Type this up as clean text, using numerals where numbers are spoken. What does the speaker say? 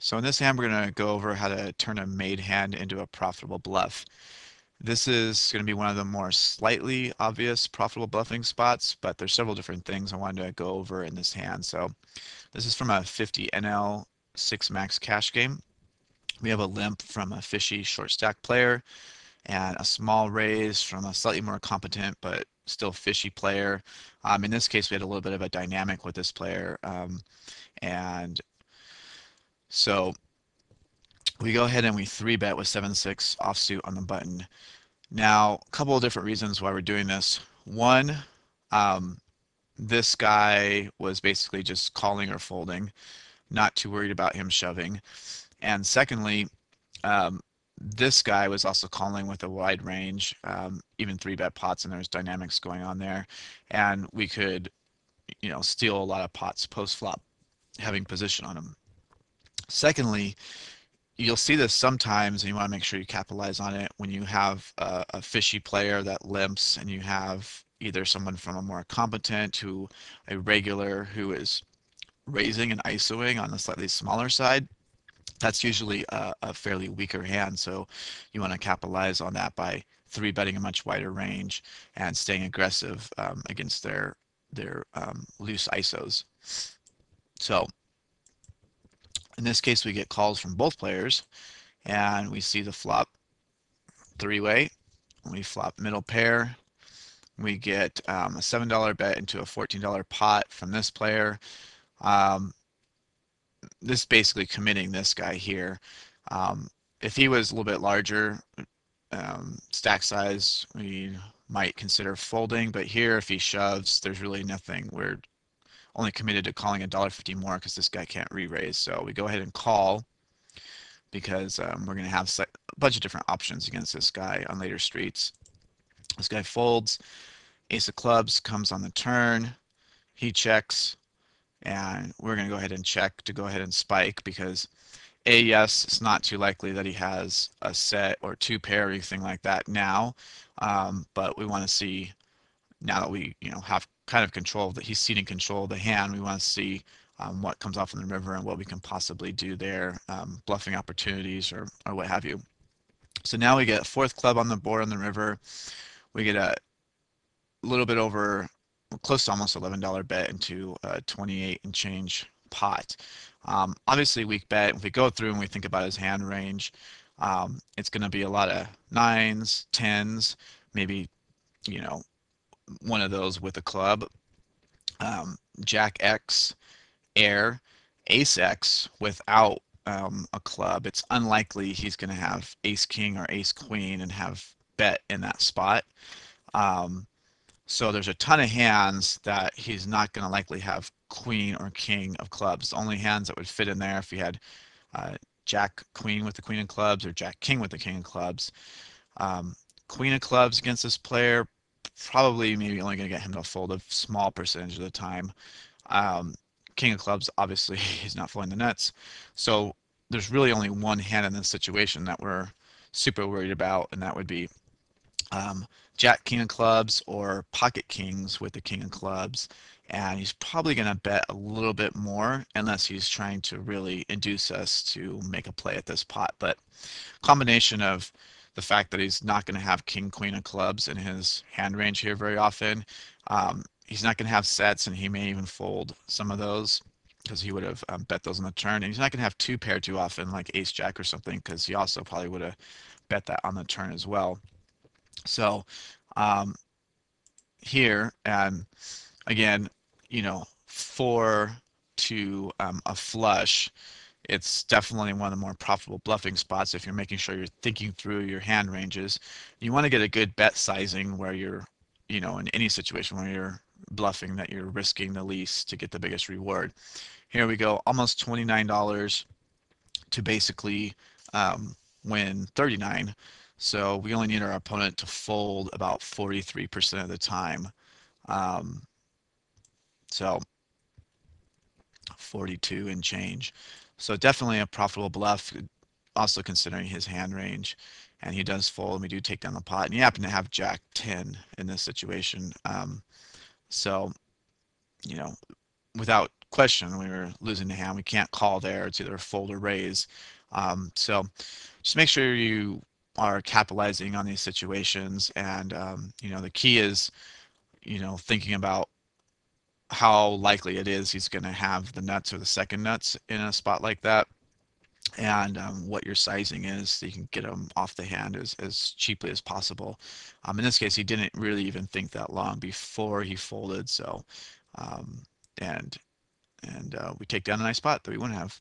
So in this hand, we're going to go over how to turn a made hand into a profitable bluff. This is going to be one of the more slightly obvious profitable bluffing spots, but there's several different things I wanted to go over in this hand. So this is from a 50 NL 6 max cash game. We have a limp from a fishy short stack player and a small raise from a slightly more competent but still fishy player. In this case, we had a little bit of a dynamic with this player. And so we go ahead and we 3-bet with 7-6 offsuit on the button. Now, a couple of different reasons why we're doing this. One, um, this guy was basically just calling or folding, not too worried about him shoving. And secondly, um, this guy was also calling with a wide range, even 3-bet pots, and there's dynamics going on there. And we could, steal a lot of pots post-flop, having position on them. Secondly, you'll see this sometimes, and you want to make sure you capitalize on it when you have a fishy player that limps and you have either someone from a more competent to a regular who is raising and ISOing on the slightly smaller side. That's usually a fairly weaker hand, so you want to capitalize on that by 3-betting a much wider range and staying aggressive against their loose ISOs. So in this case, we get calls from both players, and we see the flop 3-way. We flop middle pair. We get a $7 bet into a $14 pot from this player. Um, this is basically committing this guy here. Um, if he was a little bit larger, stack size, we might consider folding, but here if he shoves, there's really nothing. We're only committed to calling $1.50 more because this guy can't re-raise. So we go ahead and call because we're going to have a bunch of different options against this guy on later streets. This guy folds. Ace of clubs comes on the turn. He checks, and we're going to go ahead and check to go ahead and spike because yes, it's not too likely that he has a set or two pair or anything like that now, but we want to see now that we have kind of control that he's ceding control of the hand. We want to see what comes off in the river and what we can possibly do there, bluffing opportunities or what have you. So now we get fourth club on the board on the river. We get a little bit over, close to almost $11 bet into a 28 and change pot. Obviously weak bet. If we go through and we think about his hand range, it's going to be a lot of 9s, 10s, maybe, one of those with a club. Jack X, air, ace X without a club. It's unlikely he's going to have ace king or ace queen and have bet in that spot. Um, so there's a ton of hands that he's not going to likely have queen or king of clubs. The only hands that would fit in there if he had jack queen with the queen of clubs or jack king with the king of clubs. Um, Queen of clubs against this player, probably maybe only going to get him to fold a small percentage of the time. Um, King of clubs, obviously, he's not folding the nuts. So there's really only one hand in this situation that we're super worried about, and that would be Jack King of clubs or pocket kings with the king of clubs. And he's probably going to bet a little bit more unless he's trying to really induce us to make a play at this pot. But combination of the fact that he's not going to have king queen of clubs in his hand range here very often. He's not going to have sets, and he may even fold some of those because he would have bet those on the turn. And he's not going to have two pair too often, like ace jack or something, because he also probably would have bet that on the turn as well. So um, here, and again, four to a flush, it's definitely one of the more profitable bluffing spots if you're making sure you're thinking through your hand ranges. You want to get a good bet sizing where you're, in any situation where you're bluffing that you're risking the least to get the biggest reward. Here we go, almost $29 to basically win 39. So we only need our opponent to fold about 43% of the time. Um, so 42 and change. So definitely a profitable bluff, also considering his hand range. And he does fold, and we do take down the pot. And you happen to have Jack 10 in this situation. So, you know, without question, we were losing the hand. We can't call there. It's either fold or raise. So just make sure you are capitalizing on these situations. And, the key is, thinking about how likely it is he's going to have the nuts or the second nuts in a spot like that, and what your sizing is so you can get them off the hand as cheaply as possible. In this case, he didn't really even think that long before he folded, so um, and we take down a nice spot that we want to have.